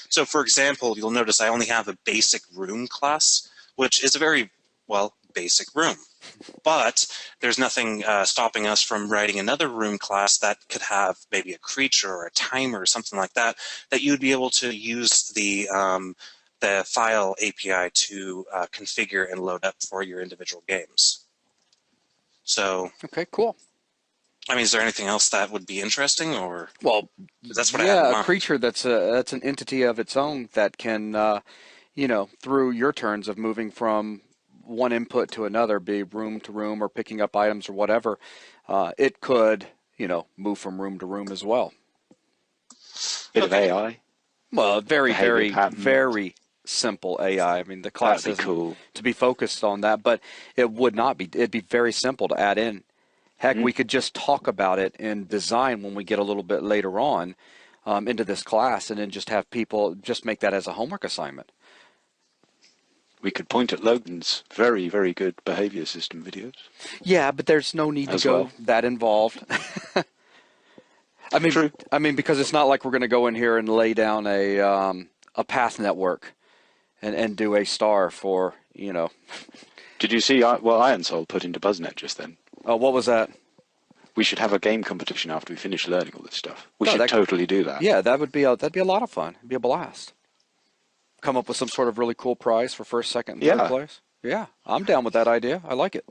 So, for example, you'll notice I only have a basic room class, which is a very, well, basic room. But there's nothing stopping us from writing another room class that could have maybe a creature or a timer or something like that, that you'd be able to use the file API to configure and load up for your individual games. So, okay, cool. I mean, is there anything else that would be interesting, or? Well, That's what I have in yeah, a mind. creature that's an entity of its own that can, you know, through your turns of moving from one input to another, be room to room or picking up items or whatever, it could, you know, move from room to room as well. Bit of AI. Well, very, Behavior very, patterns. very simple AI. I mean, the class That'd be isn't cool. to be focused on that, but it would not be. It'd be very simple to add in. Heck, we could just talk about it in design when we get a little bit later on into this class, and then just have people just make that as a homework assignment. We could point at Logan's very, very good behavior system videos. Yeah, but there's no need to As go well. that involved. True. I mean, because it's not like we're going to go in here and lay down a path network and do a star for, you know. Did you see what Ironsoul put into BuzzNet just then? Oh, what was that? We should have a game competition after we finish learning all this stuff. We No, should that- totally do that. Yeah, that'd be a lot of fun. It'd be a blast. Come up with some sort of really cool prize for first, second, and third Yeah. place. Yeah, I'm down with that idea. I like it.